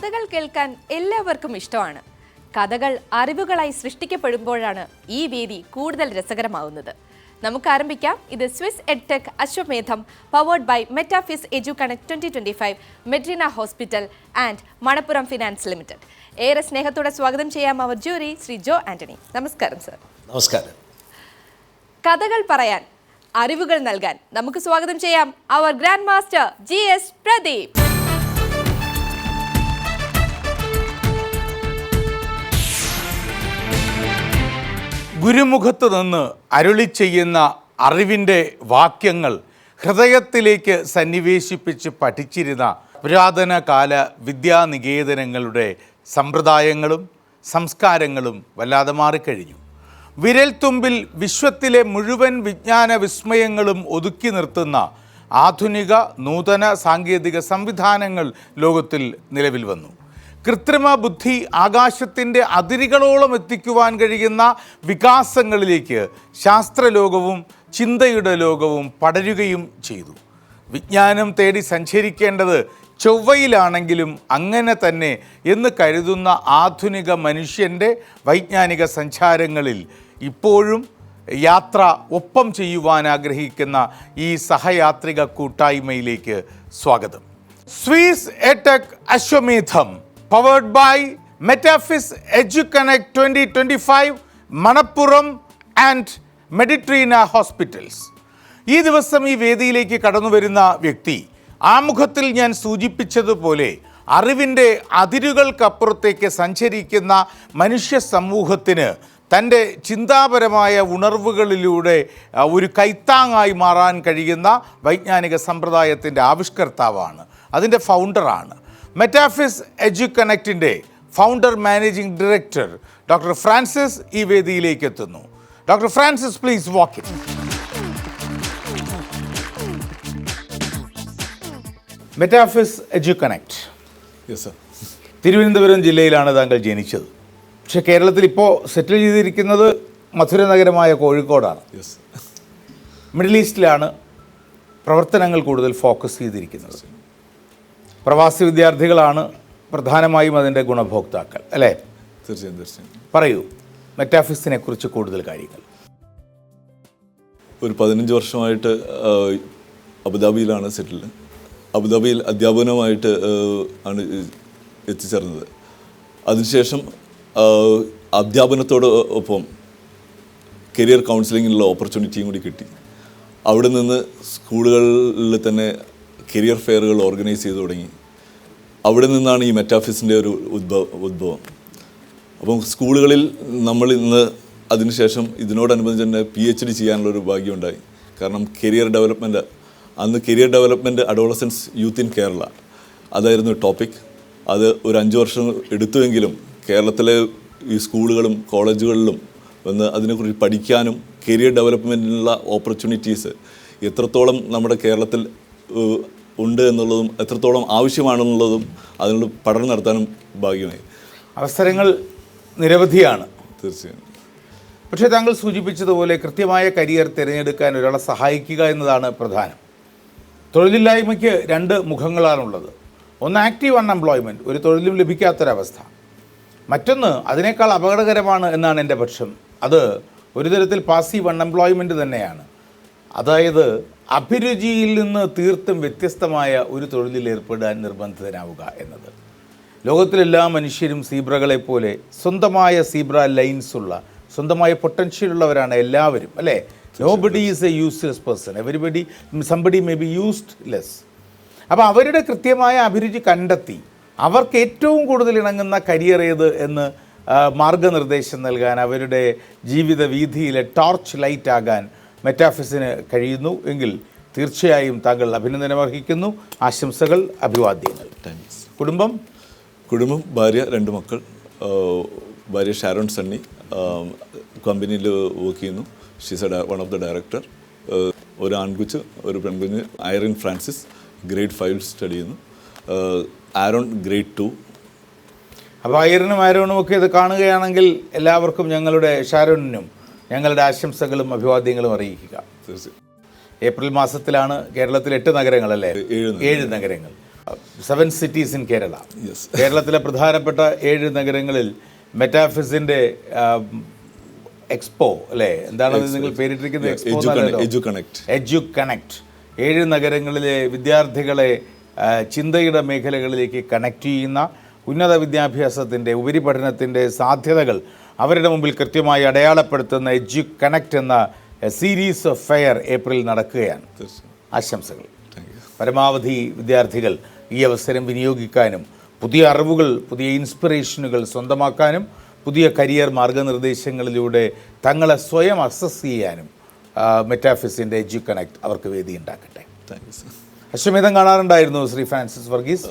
കഥകൾ കേൾക്കാൻ എല്ലാവർക്കും ഇഷ്ടമാണ്. കഥകൾ അറിവുകളായി സൃഷ്ടിക്കപ്പെടുമ്പോഴാണ് ഈ വേദി കൂടുതൽ രസകരമാവുന്നത്. നമുക്ക് ആരംഭിക്കാം. ഇത് Swiss edtech Ashwamedham powered by Metaphys EduConnect 2025, Medrina hospital and Manappuram finance limited. ഏറെ സ്നേഹത്തോടെ സ്വാഗതം ചെയ്യാം അവർ ജൂറി ശ്രീ ജോ ആന്റണി. നമസ്കാരം സർ. നമസ്കാരം. കഥകൾ പറയാൻ, അറിവുകൾ നൽകാൻ നമുക്ക് സ്വാഗതം ചെയ്യാം അവർ ഗ്രാൻഡ് മാസ്റ്റർ GS പ്രദീപ്. ഗുരുമുഖത്ത് നിന്ന് അരുളി ചെയ്യുന്ന അറിവിൻ്റെ വാക്യങ്ങൾ ഹൃദയത്തിലേക്ക് സന്നിവേശിപ്പിച്ച് പഠിച്ചിരുന്ന പുരാതന കാല വിദ്യാനികേതനങ്ങളുടെ സമ്പ്രദായങ്ങളും സംസ്കാരങ്ങളും വല്ലാതെ മാറിക്കഴിഞ്ഞു. വിരൽത്തുമ്പിൽ വിശ്വത്തിലെ മുഴുവൻ വിജ്ഞാന വിസ്മയങ്ങളും ഒതുക്കി നിർത്തുന്ന ആധുനിക നൂതന സാങ്കേതിക സംവിധാനങ്ങൾ ലോകത്തിൽ നിലവിൽ വന്നു. കൃത്രിമ ബുദ്ധി ആകാശത്തിൻ്റെ അതിരുകളോളം എത്തിക്കുവാൻ കഴിയുന്ന വികാസങ്ങളിലേക്ക് ശാസ്ത്രലോകവും ചിന്തയുടെ ലോകവും പടരുകയും ചെയ്തു. വിജ്ഞാനം തേടി സഞ്ചരിക്കേണ്ടത് ചൊവ്വയിലാണെങ്കിലും അങ്ങനെ തന്നെ എന്ന് കരുതുന്ന ആധുനിക മനുഷ്യൻ്റെ വൈജ്ഞാനിക സഞ്ചാരങ്ങളിൽ ഇപ്പോഴും യാത്ര ഒപ്പം ചെയ്യുവാൻ ആഗ്രഹിക്കുന്ന ഈ സഹയാത്രിക കൂട്ടായ്മയിലേക്ക് സ്വാഗതം. Swiss edtech Ashwamedham powered by Metaphys EduConnect 2025, Manappuram and Meditrina hospitals. ഈ ദിവസം ഈ വേദിയിലേക്ക് കടന്നു വരുന്ന വ്യക്തി ആമുഖത്തിൽ ഞാൻ സൂചിപ്പിച്ചതുപോലെ അറിവിൻ്റെ അതിരുകൾക്കപ്പുറത്തേക്ക് സഞ്ചരിക്കുന്ന മനുഷ്യ സമൂഹത്തിന് തൻ്റെ ചിന്താപരമായ ഉണർവുകളിലൂടെ ഒരു കൈത്താങ്ങായി മാറാൻ കഴിയുന്ന വൈജ്ഞാനിക സമ്പ്രദായത്തിൻ്റെ ആവിഷ്കർത്താവാണ്, അതിൻ്റെ ഫൗണ്ടറാണ്. മെറ്റാഫിസ് എഡ്യൂകണക്റ്റിൻ്റെ founder managing director doctor Francis ഈ വേദിയിലേക്ക് എത്തുന്നു. Doctor Francis, please walk in. Metaphys EduConnect. Yes sir. Thiruvananthapuram ജില്ലയിലാണ് താങ്കൾ ജനിച്ചത്. പക്ഷേ കേരളത്തിൽ ഇപ്പോൾ സെറ്റിൽ ചെയ്തിരിക്കുന്നത് മധുര നഗരമായ കോഴിക്കോടാണ്. യെസ്. മിഡിൽ ഈസ്റ്റിലാണ് പ്രവർത്തനങ്ങൾ കൂടുതൽ ഫോക്കസ് ചെയ്തിരിക്കുന്നത്. പ്രവാസി വിദ്യാർത്ഥികളാണ് പ്രധാനമായും അതിൻ്റെ ഗുണഭോക്താക്കൾ, അല്ലേ? തീർച്ചയായും തീർച്ചയായും. പറയൂ മെറ്റാഫിസിനെ കുറിച്ച് കൂടുതൽ കാര്യങ്ങൾ. ഒരു 15 വർഷമായിട്ട് അബുദാബിയിലാണ് സെറ്റിൽ. അബുദാബിയിൽ അധ്യാപനമായിട്ട് ആണ് എത്തിച്ചേർന്നത്. അതിനുശേഷം അധ്യാപനത്തോട് ഒപ്പം കരിയർ കൗൺസിലിങ്ങിനുള്ള ഓപ്പർച്യൂണിറ്റിയും കൂടി കിട്ടി. അവിടെ നിന്ന് സ്കൂളുകളിൽ തന്നെ കരിയർ ഫെയറുകൾ ഓർഗനൈസ് ചെയ്തു തുടങ്ങി. അവിടെ നിന്നാണ് ഈ മെറ്റാഫിസിൻ്റെ ഒരു ഉദ്ഭവം. അപ്പം സ്കൂളുകളിൽ നമ്മൾ ഇന്ന് അതിനുശേഷം ഇതിനോടനുബന്ധിച്ച് തന്നെ PhD ചെയ്യാനുള്ളൊരു ഭാഗ്യമുണ്ടായി. കാരണം career development adolescence youth in Kerala അതായിരുന്നു ടോപ്പിക്. അത് ഒരു 5 വർഷം എടുത്തുവെങ്കിലും കേരളത്തിലെ ഈ സ്കൂളുകളും കോളേജുകളിലും വന്ന് അതിനെക്കുറിച്ച് പഠിക്കാനും കരിയർ ഡെവലപ്മെൻറ്റിനുള്ള ഓപ്പർച്യൂണിറ്റീസ് എത്രത്തോളം നമ്മുടെ കേരളത്തിൽ ഉണ്ട് എന്നുള്ളതും എത്രത്തോളം ആവശ്യമാണെന്നുള്ളതും അതിനുള്ള പഠനം നടത്താനും ഭാഗ്യമായി. അവസരങ്ങൾ നിരവധിയാണ്. തീർച്ചയായും. പക്ഷേ താങ്കൾ സൂചിപ്പിച്ചതുപോലെ കൃത്യമായ കരിയർ തിരഞ്ഞെടുക്കാൻ ഒരാളെ സഹായിക്കുക എന്നതാണ് പ്രധാനം. തൊഴിലില്ലായ്മയ്ക്ക് 2 മുഖങ്ങളാണുള്ളത്. ഒന്ന് ആക്റ്റീവ് അൺഎംപ്ലോയ്മെൻറ്റ്, ഒരു തൊഴിലും ലഭിക്കാത്തൊരവസ്ഥ. മറ്റൊന്ന് അതിനേക്കാൾ അപകടകരമാണ് എന്നാണ് എൻ്റെ പക്ഷം. അത് ഒരു തരത്തിൽ പാസീവ് അൺഎംപ്ലോയ്മെൻറ്റ് തന്നെയാണ്. അതായത് അഭിരുചിയിൽ നിന്ന് തീർത്തും വ്യത്യസ്തമായ ഒരു തൊഴിലിൽ ഏർപ്പെടാൻ നിർബന്ധിതനാവുക എന്നത്. ലോകത്തിലെല്ലാ മനുഷ്യരും സീബ്രകളെ പോലെ സ്വന്തമായ സീബ്ര ലൈൻസ് ഉള്ള, സ്വന്തമായ പൊട്ടൻഷ്യലുള്ളവരാണ് എല്ലാവരും, അല്ലേ? Nobody is A useless person, somebody may be used less. അപ്പോൾ അവരുടെ കൃത്യമായ അഭിരുചി കണ്ടെത്തി അവർക്ക് ഏറ്റവും കൂടുതൽ ഇണങ്ങുന്ന കരിയർ ഏത് എന്ന് മാർഗനിർദ്ദേശം നൽകാൻ, അവരുടെ ജീവിത വീതിയിലെ ടോർച്ച് ലൈറ്റ് ആകാൻ മെറ്റാഫിസിന് കഴിയുന്നു എങ്കിൽ തീർച്ചയായും താങ്കൾ അഭിനന്ദനം അർഹിക്കുന്നു. ആശംസകൾ, അഭിവാദ്യങ്ങൾ. കുടുംബം? ഭാര്യ, 2 മക്കൾ. ഭാര്യ ഷാരോൺ സണ്ണി കമ്പനിയിൽ വർക്ക് ചെയ്യുന്നു. She's one of the director. ഒരു ആൺകുച്ച്, ഒരു പെൺകുഞ്ഞ്. ഐറിൻ ഫ്രാൻസിസ് ഗ്രേഡ് 5 സ്റ്റഡി ചെയ്യുന്നു. Aaron grade 2. അപ്പോൾ ഐറിനും ആരോണും ഒക്കെ ഇത് കാണുകയാണെങ്കിൽ എല്ലാവർക്കും ഞങ്ങളുടെ ഷാരോണിനും ഞങ്ങളുടെ ആശംസകളും അഭിവാദ്യങ്ങളും അറിയിക്കുക. തീർച്ചയായും. ഏപ്രിൽ മാസത്തിലാണ് കേരളത്തിൽ 8 നഗരങ്ങളല്ലേ? 7 നഗരങ്ങൾ. 7 cities in കേരള. യെസ്. കേരളത്തിലെ പ്രധാനപ്പെട്ട 7 നഗരങ്ങളിൽ മെറ്റാഫിസിന്റെ എക്സ്പോ അല്ലേ, എന്താണ് നിങ്ങൾ പേരിട്ടിരിക്കുന്നത്? Edu connect. 7 നഗരങ്ങളിലെ വിദ്യാർത്ഥികളെ ചിന്തയുടെ മേഖലകളിലേക്ക് കണക്ട് ചെയ്യുന്ന, ഉന്നത വിദ്യാഭ്യാസത്തിൻ്റെ ഉപരിപഠനത്തിൻ്റെ സാധ്യതകൾ അവരുടെ മുമ്പിൽ കൃത്യമായി അടയാളപ്പെടുത്തുന്ന എഡ്യു കണക്ട് എന്ന സീരീസ് ഓഫ് ഫെയർ ഏപ്രിൽ നടക്കുകയാണ്. ആശംസകൾ. പരമാവധി വിദ്യാർത്ഥികൾ ഈ അവസരം വിനിയോഗിക്കാനും പുതിയ അറിവുകൾ, പുതിയ ഇൻസ്പിറേഷനുകൾ സ്വന്തമാക്കാനും പുതിയ കരിയർ മാർഗനിർദ്ദേശങ്ങളിലൂടെ തങ്ങളെ സ്വയം അസസ് ചെയ്യാനും മെറ്റാഫിസിൻ്റെ എഡ്യു കണക്ട് അവർക്ക് വേദി ഉണ്ടാക്കട്ടെ. അശ്വമേധം കാണാറുണ്ടായിരുന്നു ശ്രീ ഫ്രാൻസിസ് വർഗീസ്?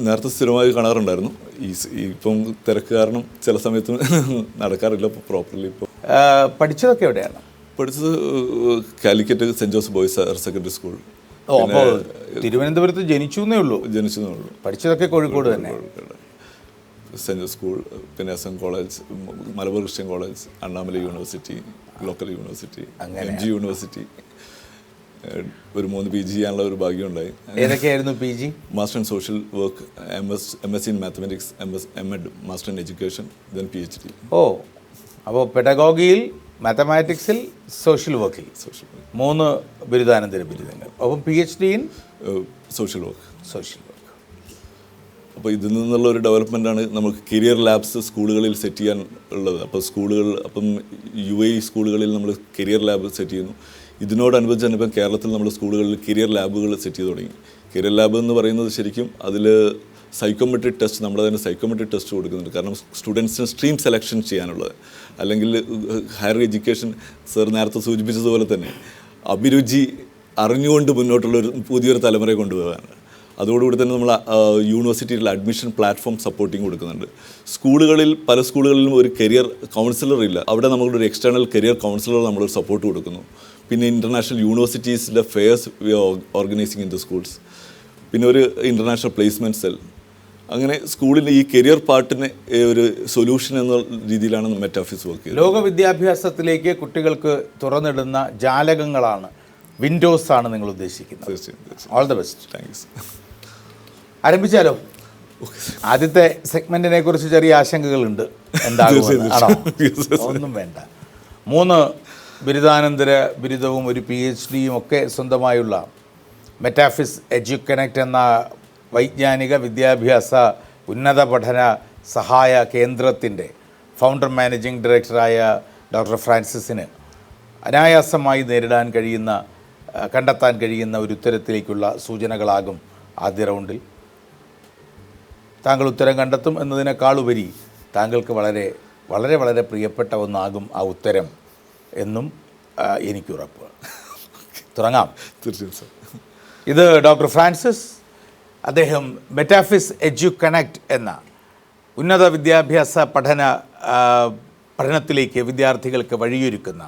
നേരത്തെ സ്ഥിരമായി കാണാറുണ്ടായിരുന്നു. ഇപ്പം തിരക്ക് കാരണം ചില സമയത്ത് നടക്കാറില്ല പ്രോപ്പർലി. ഇപ്പോൾ പഠിച്ചതൊക്കെ എവിടെയാണ്? പഠിച്ചത് Calicut saint Joseph boys higher secondary school. അപ്പോൾ തിരുവനന്തപുരത്ത് ജനിച്ചു എന്നേ ഉള്ളൂ? ജനിച്ചതേ ഉള്ളൂ. പഠിച്ചതൊക്കെ കോഴിക്കോട് തന്നെ? സെൻറ് ജോസ് സ്കൂൾ, പിന്നെ S N college, Malabar Christian college, Annamalai university, local university, MG university. ഒരു 3 PG ചെയ്യാനുള്ള ഒരു ഭാഗ്യം ഉണ്ടായി. ഏതൊക്കെയായിരുന്നു PG? Master in social work, MSc in mathematics, MD master in education, then PhD. ഓ, അപ്പോൾ പെഡഗോഗിയിൽ, മാത്തമാറ്റിക്സിൽ, സോഷ്യൽ വർക്കിൽ 3 ബിരുദാനന്തര ബിരുദങ്ങൾ. അപ്പം PhD in social work. Social work. അപ്പോൾ ഇതിൽ നിന്നുള്ള ഒരു ഡെവലപ്മെൻറ്റാണ് നമുക്ക് കരിയർ ലാബ്സ് സ്കൂളുകളിൽ സെറ്റ് ചെയ്യാൻ ഉള്ളത്. അപ്പോൾ അപ്പം UAE സ്കൂളുകളിൽ നമ്മൾ കരിയർ ലാബ് സെറ്റ് ചെയ്യുന്നു. ഇതിനോടനുബന്ധിച്ച് തന്നെ ഇപ്പം കേരളത്തിൽ നമ്മൾ സ്കൂളുകളിൽ കരിയർ ലാബുകൾ സെറ്റ് ചെയ്ത് തുടങ്ങി. കരിയർ ലാബ് എന്ന് പറയുന്നത് ശരിക്കും അതിൽ സൈക്കോമെട്രിക് ടെസ്റ്റ്, നമ്മൾ തന്നെ സൈക്കോമെട്രിക് ടെസ്റ്റ് കൊടുക്കുന്നുണ്ട്. കാരണം സ്റ്റുഡൻസിന് സ്ട്രീം സെലക്ഷൻ ചെയ്യാനുള്ളത്, അല്ലെങ്കിൽ ഹയർ എഡ്യൂക്കേഷൻ സർ നേരത്തെ സൂചിപ്പിച്ചതുപോലെ തന്നെ അഭിരുചി അറിഞ്ഞുകൊണ്ട് മുന്നോട്ടുള്ളൊരു പുതിയൊരു തലമുറയെ കൊണ്ടുപോകാനാണ്. അതോടുകൂടി തന്നെ നമ്മൾ യൂണിവേഴ്സിറ്റിയിൽ അഡ്മിഷൻ പ്ലാറ്റ്ഫോം സപ്പോർട്ടിങ് കൊടുക്കുന്നുണ്ട്. സ്കൂളുകളിൽ, പല സ്കൂളുകളിലും ഒരു കരിയർ കൗൺസിലർ ഇല്ല. അവിടെ നമ്മളൊരു എക്സ്റ്റേണൽ കരിയർ കൗൺസിലർ നമ്മളൊരു സപ്പോർട്ട് കൊടുക്കുന്നു. പിന്നെ ഇൻ്റർനാഷണൽ യൂണിവേഴ്സിറ്റീസിലെ fairs we organising in the schools. പിന്നെ ഒരു ഇൻ്റർനാഷണൽ പ്ലേസ്മെൻറ്റ് സെൽ. അങ്ങനെ സ്കൂളിൻ്റെ ഈ കരിയർ പാർട്ടിന് ഒരു സൊല്യൂഷൻ എന്ന രീതിയിലാണ് മെറ്റാഫിസ് വർക്ക് ചെയ്യുന്നത്. ലോക വിദ്യാഭ്യാസത്തിലേക്ക് കുട്ടികൾക്ക് തുറന്നിടുന്ന ജാലകങ്ങളാണ്, വിൻഡോസ് ആണ് നിങ്ങൾ ഉദ്ദേശിക്കുന്നത്. തീർച്ചയായും. All the best. താങ്ക്സ്. ആരംഭിച്ചാലോ? ആദ്യത്തെ സെഗ്മെന്റിനെ കുറിച്ച് ചെറിയ ആശങ്കകളുണ്ട്. എന്താകുമെന്ന്? ആണോ? ഒന്നും വേണ്ട. 3 ബിരുദാനന്തര ബിരുദവും ഒരു PhDയും ഒക്കെ സ്വന്തമായുള്ള മെറ്റാഫിസ് എഡ്യു കണക്ട് എന്ന വൈജ്ഞാനിക വിദ്യാഭ്യാസ ഉന്നത പഠന സഹായ കേന്ദ്രത്തിൻ്റെ ഫൗണ്ടർ മാനേജിംഗ് ഡയറക്ടറായ ഡോക്ടർ ഫ്രാൻസിസിന് അനായാസമായി കണ്ടെത്താൻ കഴിയുന്ന ഒരു ഉത്തരത്തിലേക്കുള്ള സൂചനകളാകും ആദ്യ റൗണ്ടിൽ. താങ്കൾ ഉത്തരം കണ്ടെത്തും എന്നതിനേക്കാളുപരി താങ്കൾക്ക് വളരെ വളരെ വളരെ പ്രിയപ്പെട്ട ഒന്നാകും ആ ഉത്തരം എന്നും എനിക്കുറപ്പ്. തുടങ്ങാം. തീർച്ചയായും സർ. ഇത് ഡോക്ടർ ഫ്രാൻസിസ്, അദ്ദേഹം മെറ്റാഫിസ് എഡ്യു കണക്ട് എന്ന ഉന്നത വിദ്യാഭ്യാസ പഠനത്തിലേക്ക് വിദ്യാർത്ഥികൾക്ക് വഴിയൊരുക്കുന്ന,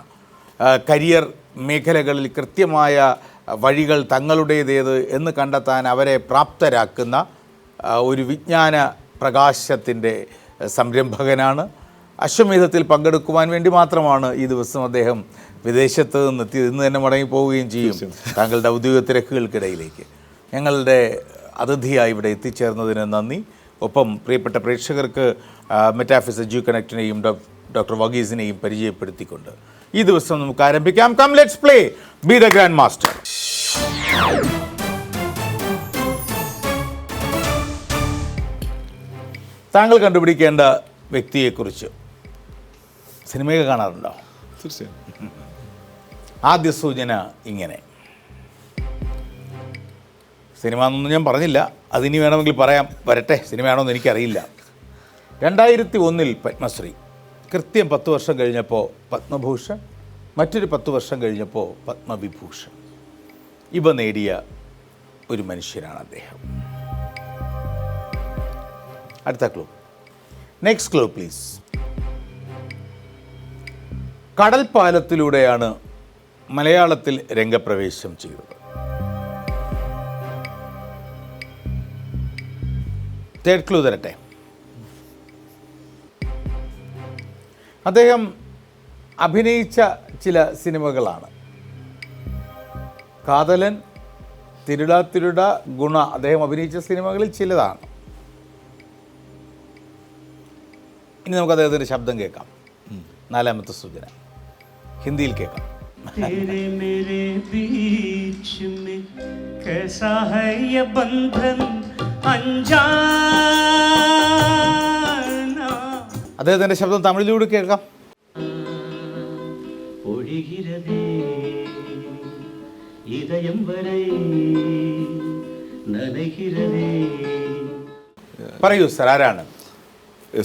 കരിയർ മേഖലകളിൽ കൃത്യമായ വഴികൾ തങ്ങളുടേതേത് എന്ന് കണ്ടെത്താൻ അവരെ പ്രാപ്തരാക്കുന്ന ഒരു വിജ്ഞാന പ്രകാശത്തിൻ്റെ സംരംഭകനാണ്. അശ്വമേധത്തിൽ പങ്കെടുക്കുവാൻ വേണ്ടി മാത്രമാണ് ഈ ദിവസം അദ്ദേഹം വിദേശത്ത് നിന്നെത്തിയത്. ഇന്ന് തന്നെ മടങ്ങിപ്പോവുകയും ചെയ്യും താങ്കളുടെ ഔദ്യോഗിക തിരക്കുകൾക്കിടയിലേക്ക്. ഞങ്ങളുടെ അതിഥിയായി ഇവിടെ എത്തിച്ചേർന്നതിന് നന്ദി. ഒപ്പം പ്രിയപ്പെട്ട പ്രേക്ഷകർക്ക് മെറ്റാഫിസ് എഡ്യു കണക്റ്റിനെയും ഡോക്ടർ വർഗീസിനെയും പരിചയപ്പെടുത്തിക്കൊണ്ട് ഈ ദിവസം നമുക്ക് ആരംഭിക്കാം. Come let's play be the grandmaster. താങ്കൾ കണ്ടുപിടിക്കേണ്ട വ്യക്തിയെക്കുറിച്ച് സിനിമയൊക്കെ കാണാറുണ്ടോ? തീർച്ചയായും. ആദ്യ സൂചന ഇങ്ങനെ. സിനിമ എന്നൊന്നും ഞാൻ പറഞ്ഞില്ല, അതിനി വേണമെങ്കിൽ പറയാം. വരട്ടെ, സിനിമയാണോന്ന് എനിക്കറിയില്ല. 2001 പത്മശ്രീ, കൃത്യം 10 വർഷം കഴിഞ്ഞപ്പോൾ പത്മഭൂഷൺ, മറ്റൊരു 10 വർഷം കഴിഞ്ഞപ്പോൾ പത്മവിഭൂഷൺ. ഇവ നേടിയ ഒരു മനുഷ്യനാണ് അദ്ദേഹം. അടുത്ത ക്ലൂ. Next clue please. കടൽപ്പാലത്തിലൂടെയാണ് മലയാളത്തിൽ രംഗപ്രവേശം ചെയ്തത്. തേർഡ് ക്ലൂ തരട്ടെ. അദ്ദേഹം അഭിനയിച്ച ചില സിനിമകളാണ് കാതലൻ, തിരുട തിരുട ഗുണ അദ്ദേഹം അഭിനയിച്ച സിനിമകളിൽ ചിലതാണ്. ഇനി നമുക്ക് അദ്ദേഹത്തിൻ്റെ ശബ്ദം കേൾക്കാം. നാലാമത്തെ സൂചന ഹിന്ദിയിൽ കേൾക്കാം. तेरे मेरे बीच में कैसा है ये बंधन अनजाना. അദ്ദേഹത്തിൻ്റെ ശബ്ദം തമിഴിലൂടെ കേൾക്കാം. ഒഴുകിരതേ ഇതയം വരെ നനകിരതേ. പറയൂ സർ, ആരാണ്?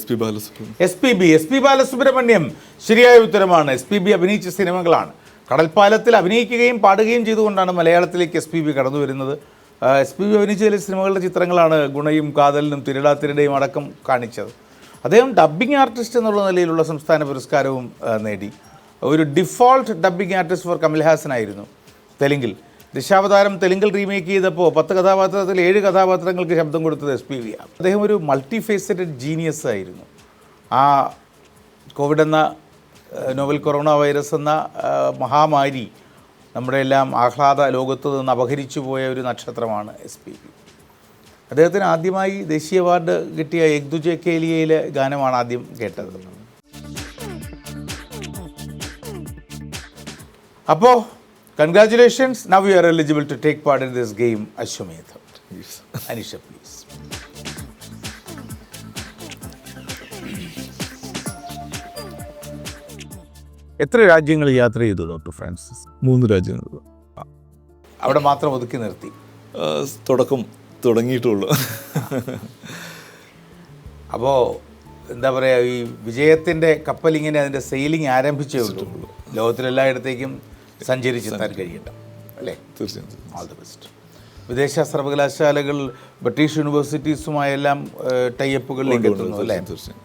SP Balasubrahmanyam. S P Balasubrahmanyam ശരിയായ ഉത്തരമാണ്. SPB അഭിനയിച്ച സിനിമകളാണ്. കടൽപ്പാലത്തിൽ അഭിനയിക്കുകയും പാടുകയും ചെയ്തുകൊണ്ടാണ് മലയാളത്തിലേക്ക് SPB കടന്നു വരുന്നത്. SPB അഭിനയിച്ച ചില സിനിമകളുടെ ചിത്രങ്ങളാണ് ഗുണയും കാതലിനും തിരുടയും അടക്കം കാണിച്ചത്. അദ്ദേഹം ഡബ്ബിംഗ് ആർട്ടിസ്റ്റ് എന്നുള്ള നിലയിലുള്ള സംസ്ഥാന പുരസ്കാരവും നേടി. ഒരു default dubbing artist for Kamal Haasan ആയിരുന്നു തെലുങ്കിൽ. ദശാവതാരം തെലുങ്കിൽ റീമേക്ക് ചെയ്തപ്പോൾ 10 കഥാപാത്രത്തിൽ 7 കഥാപാത്രങ്ങൾക്ക് ശബ്ദം കൊടുത്തത് SPB ആണ്. അദ്ദേഹം ഒരു മൾട്ടി ഫേസറ്റഡ് ജീനിയസ് ആയിരുന്നു. ആ കോവിഡ് എന്ന നോവൽ കൊറോണ വൈറസ് എന്ന മഹാമാരി നമ്മുടെ എല്ലാം ആഹ്ലാദ ലോകത്ത് നിന്ന് അപഹരിച്ചു പോയ ഒരു നക്ഷത്രമാണ് SPB. അദ്ദേഹത്തിന് ആദ്യമായി ദേശീയ അവാർഡ് കിട്ടിയ ഏക് ദുജെ കെ ലിയയിലെ ഗാനമാണ് ആദ്യം കേട്ടത്. അപ്പോൾ congratulations, now you are eligible to take part in this game. Ashwamedham. Yes. Anisha, please. എത്ര രാജ്യങ്ങൾ യാത്ര ചെയ്തു ഡോക്ടർ ഫ്രാൻസിസ്? 3 രാജ്യങ്ങൾ. അവിടെ മാത്രം ഒതുക്കി നിർത്തി. തുടങ്ങിയിട്ടുള്ളൂ. അപ്പോൾ എന്താ പറയുക, ഈ വിജയത്തിൻ്റെ കപ്പലിങ്ങനെ അതിൻ്റെ സെയിലിംഗ് ആരംഭിച്ചേ ഉള്ളൂ. ലോകത്തിലെല്ലായിടത്തേക്കും സഞ്ചരിച്ചെത്താൻ കഴിയട്ടെ അല്ലേ? തീർച്ചയായും. All the best. വിദേശ സർവകലാശാലകൾ ബ്രിട്ടീഷ് യൂണിവേഴ്സിറ്റീസുമായെല്ലാം ടൈഅപ്പുകളിലേക്ക് എത്തുന്നു അല്ലേ? തീർച്ചയായും.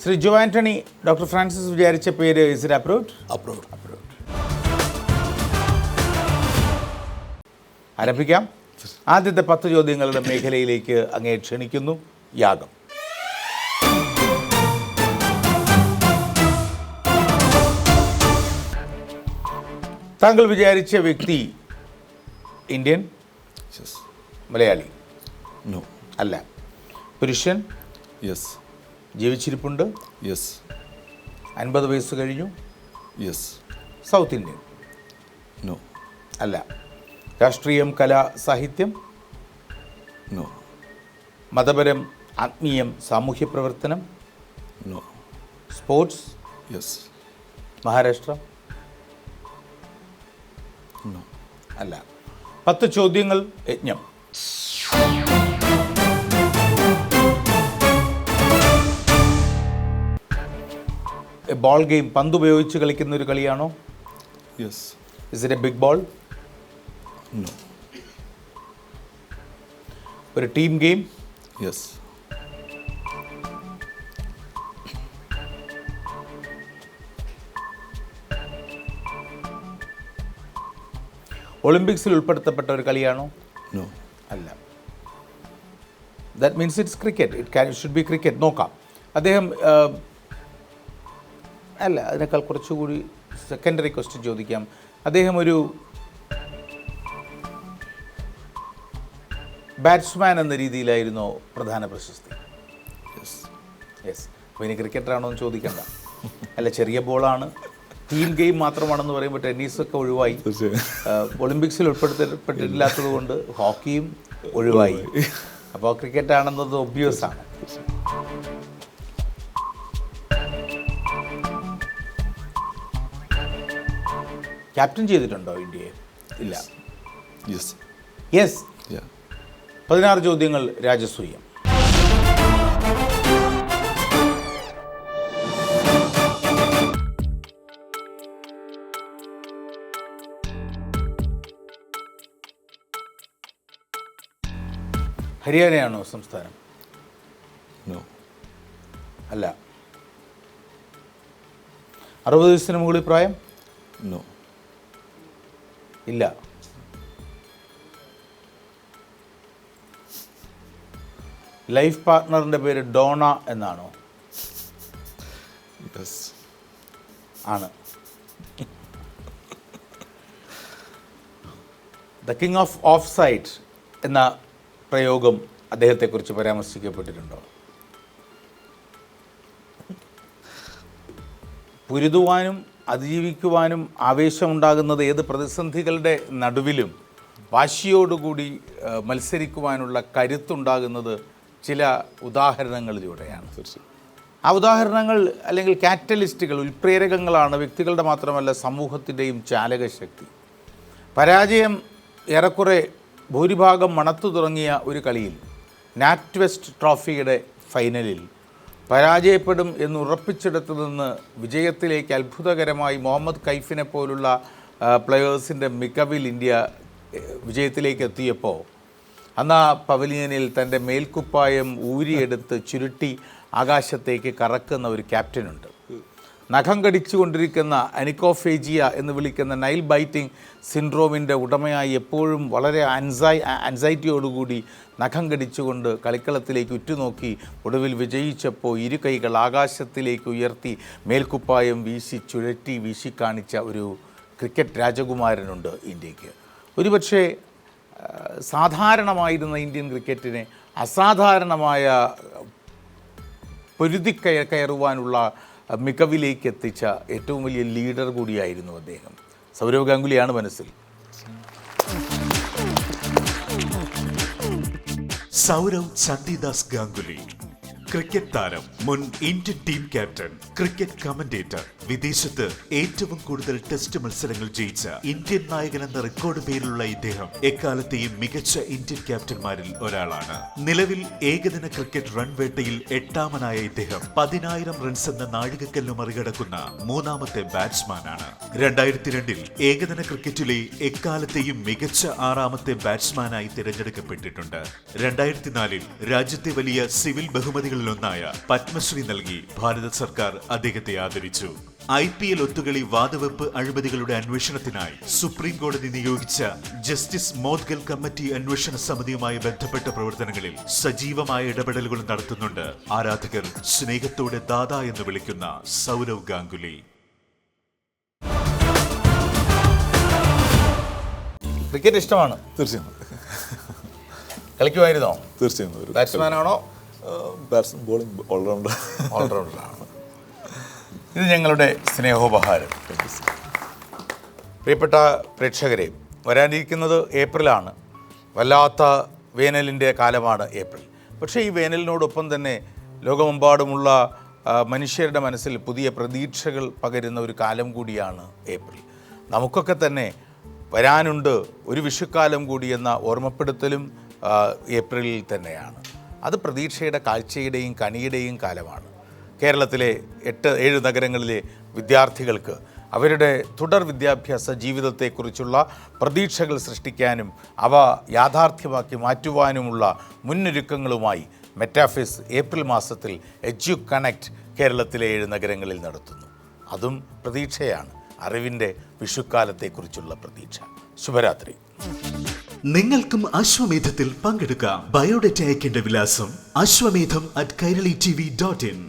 ശ്രീ ജോ ആൻ്റണി, ഡോക്ടർ ഫ്രാൻസിസ് വിചാരിച്ച പേര് ഇസ് ഇറ്റ് അപ്രൂവ്ഡ്? അപ്രൂവ്ഡ്. ആരംഭിക്കാം. ആദ്യത്തെ 10 ചോദ്യങ്ങളുടെ മേഖലയിലേക്ക് അങ്ങേ ക്ഷണിക്കുന്നു. യാഗം. താങ്കൾ വിചാരിച്ച വ്യക്തി ഇന്ത്യൻ? Yes. മലയാളി? No. അല്ല. പുരുഷൻ? Yes. ജീവിച്ചിരിപ്പുണ്ട്? Yes. 50 വയസ്സ് കഴിഞ്ഞു? Yes. South Indian? No. അല്ല. രാഷ്ട്രീയം, കല, സാഹിത്യം? No. മതപരം, ആത്മീയം, സാമൂഹ്യ പ്രവർത്തനം? No. Sports? Yes. Maharashtra? No. അല്ല. 10 ചോദ്യങ്ങൾ, യജ്ഞം. ബോൾ ഗെയിം, പന്ത് ഉപയോഗിച്ച് കളിക്കുന്ന ഒരു കളിയാണോ? Yes. Is it a big ball? No. ഒരു ടീം ഗെയിം? Yes. ഒളിമ്പിക്സിൽ ഉൾപ്പെടുത്തപ്പെട്ട ഒരു കളിയാണോ? No. അല്ല. That means it's cricket. It should be cricket. നോക്കാം. അദ്ദേഹം അല്ല, അതിനേക്കാൾ കുറച്ചുകൂടി സെക്കൻഡറി ക്വസ്റ്റ്യൻ ചോദിക്കാം. അദ്ദേഹം ഒരു ബാറ്റ്സ്മാൻ എന്ന രീതിയിലായിരുന്നോ പ്രധാന പ്രശസ്തി? Yes. യെസ്. അപ്പോൾ ഇനി ക്രിക്കറ്ററാണോ എന്ന് ചോദിക്കണ്ട. അല്ല, ചെറിയ ബോളാണ്, ടീം ഗെയിം മാത്രമാണെന്ന് പറയുമ്പോൾ ടെന്നീസൊക്കെ ഒഴിവായി. തീർച്ചയായും. ഒളിമ്പിക്സിൽ ഉൾപ്പെടുത്തപ്പെട്ടിട്ടില്ലാത്തത് കൊണ്ട് ഹോക്കിയും ഒഴിവായി. അപ്പോൾ ക്രിക്കറ്റ് ആണെന്നത് ഒബ്വിയസ് ആണ്. ക്യാപ്റ്റൻ ചെയ്തിട്ടുണ്ടോ ഇന്ത്യയെ? ഇല്ല. Yes. യെസ്. Yeah. 16 ചോദ്യങ്ങൾ, രാജസൂയം. ഹരിയാനയാണോ സംസ്ഥാനം? No. അല്ല. 60 വയസ്സിന് മുകളിൽ പ്രായം? No. ഇല്ല. ലൈഫ് പാർട്ട്ണറിൻ്റെ പേര് ഡോണ എന്നാണോ? Yes. ആണ്. The king of of side എന്ന പ്രയോഗം അദ്ദേഹത്തെക്കുറിച്ച് പരാമർശിക്കപ്പെട്ടിട്ടുണ്ടോ? പൊരുതുവാനും അതിജീവിക്കുവാനും ആവേശമുണ്ടാകുന്നത് ഏത് പ്രതിസന്ധികളുടെ നടുവിലും വാശിയോടുകൂടി മത്സരിക്കുവാനുള്ള കരുത്തുണ്ടാകുന്നത് ചില ഉദാഹരണങ്ങളിലൂടെയാണ്. ആ ഉദാഹരണങ്ങൾ അല്ലെങ്കിൽ കാറ്റലിസ്റ്റുകൾ, ഉൽപ്രേരകങ്ങളാണ് വ്യക്തികളുടെ മാത്രമല്ല സമൂഹത്തിൻ്റെയും ചാലകശക്തി. പരാജയം ഏറെക്കുറെ ഭൂരിഭാഗം മണത്തു തുടങ്ങിയ ഒരു കളിയിൽ, നാറ്റ് വെസ്റ്റ് ട്രോഫിയുടെ ഫൈനലിൽ പരാജയപ്പെടും എന്ന് ഉറപ്പിച്ചെടുത്തു നിന്ന് വിജയത്തിലേക്ക് അത്ഭുതകരമായി മുഹമ്മദ് കൈഫിനെ പോലുള്ള പ്ലെയേഴ്സിൻ്റെ മികവിൽ ഇന്ത്യ വിജയത്തിലേക്ക് എത്തിയപ്പോൾ അന്ന് ആ പവലിയനിൽ തൻ്റെ മേൽക്കുപ്പായം ഊരിയെടുത്ത് ചുരുട്ടി ആകാശത്തേക്ക് കറക്കുന്ന ഒരു ക്യാപ്റ്റനുണ്ട്. നഖം കടിച്ചുകൊണ്ടിരിക്കുന്ന അനിക്കോഫേജിയ എന്ന് വിളിക്കുന്ന നൈൽ ബൈറ്റിംഗ് സിൻഡ്രോമിൻ്റെ ഉടമയായി എപ്പോഴും വളരെ ആൻസൈറ്റിയോടുകൂടി നഖം കടിച്ചുകൊണ്ട് കളിക്കളത്തിലേക്ക് ഉറ്റുനോക്കി ഒടുവിൽ വിജയിച്ചപ്പോൾ ഇരു കൈകൾ ആകാശത്തിലേക്ക് ഉയർത്തി മേൽക്കുപ്പായം വീശി ചുഴറ്റി വീശിക്കാണിച്ച ഒരു ക്രിക്കറ്റ് രാജകുമാരനുണ്ട് ഇന്ത്യക്ക്. ഒരുപക്ഷെ സാധാരണമായിരുന്ന ഇന്ത്യൻ ക്രിക്കറ്റിനെ അസാധാരണമായ കയറുവാനുള്ള മികവിലേക്ക് എത്തിച്ച ഏറ്റവും വലിയ ലീഡർ കൂടിയായിരുന്നു അദ്ദേഹം. സൗരവ് ഗാംഗുലിയാണ് മനസ്സിൽ. സൗരവ് ചണ്ഡീദാസ് ഗാംഗുലി, ക്രിക്കറ്റ് താരം, മുൻ Indian team captain, cricket commentator, വിദേശത്ത് ഏറ്റവും കൂടുതൽ ടെസ്റ്റ് മത്സരങ്ങൾ ജയിച്ച ഇന്ത്യൻ നായകൻ എന്ന റെക്കോർഡ് പേരിലുള്ള ഇദ്ദേഹം എക്കാലത്തെയും മികച്ച ഇന്ത്യൻ ക്യാപ്റ്റന്മാരിൽ ഒരാളാണ്. നിലവിൽ ഏകദിന ക്രിക്കറ്റ് റൺ വേട്ടയിൽ 8ാമനായ ഇദ്ദേഹം 10,000 റൺസ് എന്ന നാഴികക്കല്ല് മറികടക്കുന്ന 3ാമത്തെ ബാറ്റ്സ്മാനാണ്. 2002 ഏകദിന ക്രിക്കറ്റിലെ എക്കാലത്തെയും മികച്ച 6ാമത്തെ ബാറ്റ്സ്മാനായി തിരഞ്ഞെടുക്കപ്പെട്ടിട്ടുണ്ട്. 2004 രാജ്യത്തെ വലിയ സിവിൽ ബഹുമതികളിലൊന്നായ പത്മശ്രീ നൽകി ഭാരത സർക്കാർ അദ്ദേഹത്തെ ആദരിച്ചു. IPL ഒത്തുകളി വാതുവെപ്പ് അഴിമതികളുടെ അന്വേഷണത്തിനായി സുപ്രീം കോടതി നിയോഗിച്ച ജസ്റ്റിസ് മോദ്ഗൽ കമ്മിറ്റി അന്വേഷണ സമിതിയുമായി ബന്ധപ്പെട്ട പ്രവർത്തനങ്ങളിൽ സജീവമായ ഇടപെടലുകൾ നടത്തുന്നുണ്ട് ആരാധകർ സ്നേഹത്തോടെ ദാദാ എന്ന് വിളിക്കുന്ന സൗരവ് ഗാംഗുലി. ക്രിക്കറ്റ് ഇഷ്ടമാണ്? തീർച്ചയായും. കളിക്കുമായിരുന്നോ? തീർച്ചയായും. ബാറ്റ്സ്മാനാണോ? ബോളിംഗ് ഓൾറൗണ്ടറാണ്. ഇത് ഞങ്ങളുടെ സ്നേഹോപഹാരം. പ്രിയപ്പെട്ട പ്രേക്ഷകരെ, വരാനിരിക്കുന്നത് ഏപ്രിലാണ്. വല്ലാത്ത വേനലിൻ്റെ കാലമാണ് ഏപ്രിൽ. പക്ഷേ ഈ വേനലിനോടൊപ്പം തന്നെ ലോകമെമ്പാടുമുള്ള മനുഷ്യരുടെ മനസ്സിൽ പുതിയ പ്രതീക്ഷകൾ പകരുന്ന ഒരു കാലം കൂടിയാണ് ഏപ്രിൽ. നമുക്കൊക്കെ തന്നെ വരാനുണ്ട് ഒരു വിഷുക്കാലം കൂടിയെന്ന ഓർമ്മപ്പെടുത്തലും ഏപ്രിലിൽ തന്നെയാണ്. അത് പ്രതീക്ഷയുടെ, കാഴ്ചയുടെയും കണിയുടെയും കാലമാണ്. കേരളത്തിലെ 8-7 നഗരങ്ങളിലെ വിദ്യാർത്ഥികൾക്ക് അവരുടെ തുടർ വിദ്യാഭ്യാസ ജീവിതത്തെക്കുറിച്ചുള്ള പ്രതീക്ഷകൾ സൃഷ്ടിക്കാനും അവ യാഥാർത്ഥ്യമാക്കി മാറ്റുവാനുമുള്ള മുന്നൊരുക്കങ്ങളുമായി മെറ്റാഫിസ് ഏപ്രിൽ മാസത്തിൽ എഡ്യു കണക്റ്റ് കേരളത്തിലെ 7 നഗരങ്ങളിൽ നടത്തുന്നു. അതും പ്രതീക്ഷയാണ്, അറിവിൻ്റെ വിഷുക്കാലത്തെക്കുറിച്ചുള്ള പ്രതീക്ഷ. ശുഭരാത്രി. നിങ്ങൾക്കും അശ്വമേധത്തിൽ പങ്കെടുക്കാം. ബയോഡേറ്റ അയക്കേണ്ട വിലാസം ashwamedham@kairalitv.in.